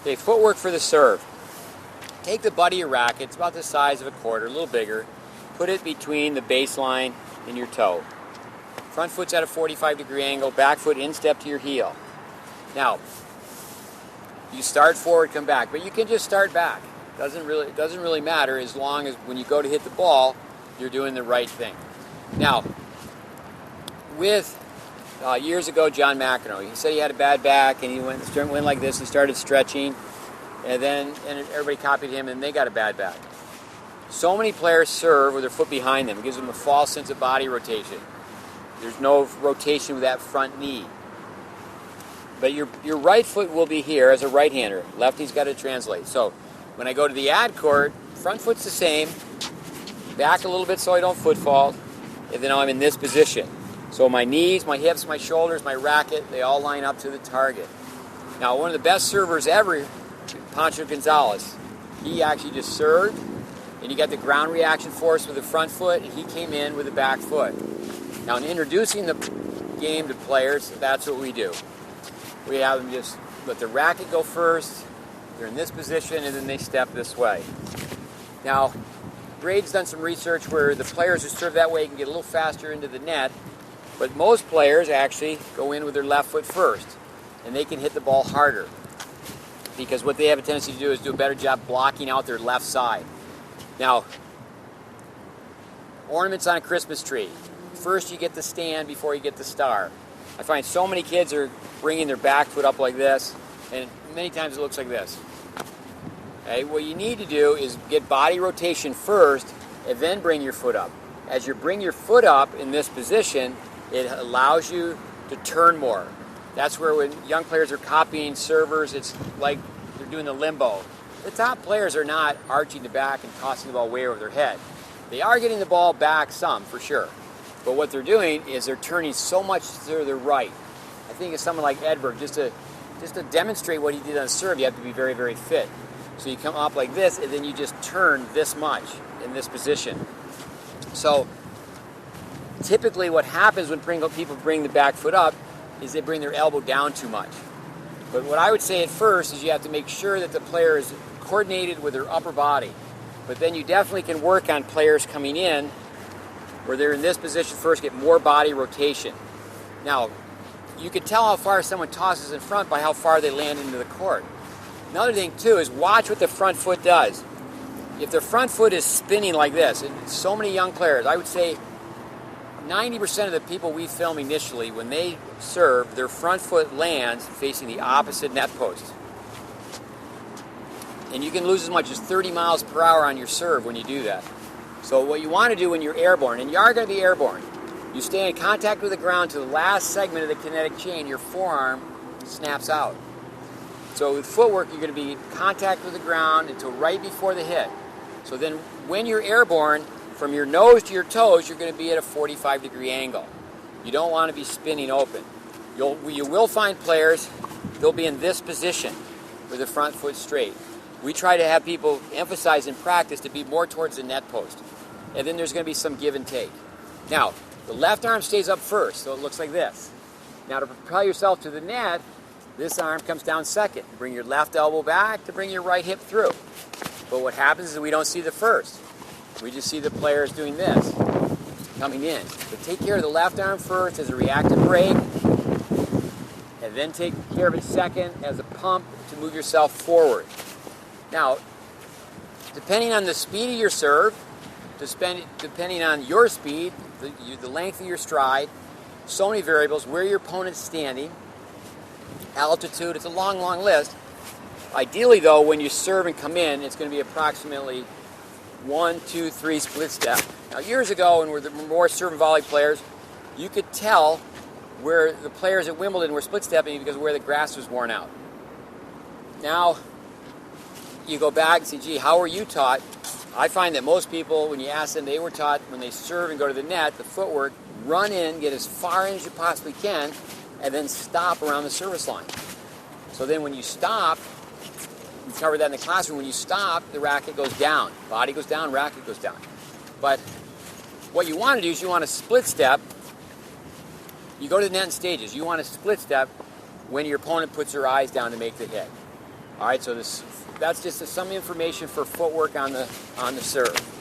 Okay, footwork for the serve. Take the butt of your racket, it's about the size of a quarter, a little bigger. Put it between the baseline and your toe. Front foot's at a 45-degree angle, back foot instep to your heel. Now, you start forward, come back, but you can just start back. It doesn't really matter as long as when you go to hit the ball, you're doing the right thing. Now, with years ago, John McEnroe, he said he had a bad back and he went like this and started stretching, and everybody copied him and they got a bad back. So many players serve with their foot behind them. It gives them a false sense of body rotation. There's no rotation with that front knee. But your right foot will be here as a right-hander. Lefty's got to translate. So when I go to the ad court, front foot's the same. Back a little bit so I don't foot fault. And then I'm in this position. So my knees, my hips, my shoulders, my racket, they all line up to the target. Now, one of the best servers ever, Pancho Gonzalez, he actually just served, and he got the ground reaction force with the front foot, and he came in with the back foot. Now, in introducing the game to players, that's what we do. We have them just let the racket go first, they're in this position, and then they step this way. Now, Grade's done some research where the players who serve that way can get a little faster into the net, but most players actually go in with their left foot first, and they can hit the ball harder because what they have a tendency to do is do a better job blocking out their left side. Now, ornaments on a Christmas tree. First you get the stand before you get the star. I find so many kids are bringing their back foot up like this, and many times it looks like this. Okay, what you need to do is get body rotation first, and then bring your foot up. As you bring your foot up in this position, it allows you to turn more. That's where when young players are copying servers, it's like they're doing the limbo. The top players are not arching the back and tossing the ball way over their head. They are getting the ball back some, for sure. But what they're doing is they're turning so much to the right. I think it's someone like Edberg, just to demonstrate what he did on serve, you have to be very, very fit. So you come up like this, and then you just turn this much in this position. So typically what happens when people bring the back foot up is they bring their elbow down too much. But what I would say at first is you have to make sure that the player is coordinated with their upper body. But then you definitely can work on players coming in where they're in this position first, get more body rotation. Now, you can tell how far someone tosses in front by how far they land into the court. Another thing, too, is watch what the front foot does. If the front foot is spinning like this, and so many young players, I would say 90% of the people we film initially, when they serve, their front foot lands facing the opposite net post. And you can lose as much as 30 miles per hour on your serve when you do that. So what you want to do when you're airborne, and you are going to be airborne, you stay in contact with the ground to the last segment of the kinetic chain, your forearm snaps out. So with footwork, you're going to be in contact with the ground until right before the hit. So then when you're airborne, from your nose to your toes, you're going to be at a 45-degree angle. You don't want to be spinning open. You will find players, they'll be in this position with the front foot straight. We try to have people emphasize in practice to be more towards the net post. And then there's going to be some give and take. Now, the left arm stays up first, so it looks like this. Now, to propel yourself to the net, this arm comes down second. Bring your left elbow back to bring your right hip through. But what happens is we don't see the first. We just see the players doing this, coming in. But take care of the left arm first as a reactive brake, and then take care of it second as a pump to move yourself forward. Now, depending on the speed of your serve, depending on your speed, the length of your stride, so many variables, where your opponent's standing, altitude, it's a long, long list. Ideally, though, when you serve and come in, it's going to be approximately 1, 2, 3 split step. Now, years ago, when we were more serve and volley players, you could tell where the players at Wimbledon were split stepping because of where the grass was worn out. Now, you go back and say, gee, how were you taught? I find that most people, when you ask them, they were taught when they serve and go to the net, the footwork, run in, get as far in as you possibly can, and then stop around the service line. So then when you stop, we covered that in the classroom, when you stop, the racket goes down. Body goes down, racket goes down. But what you want to do is you want to split step. You go to the net in stages. You want to split step when your opponent puts their eyes down to make the hit. All right, so that's just some information for footwork on the serve.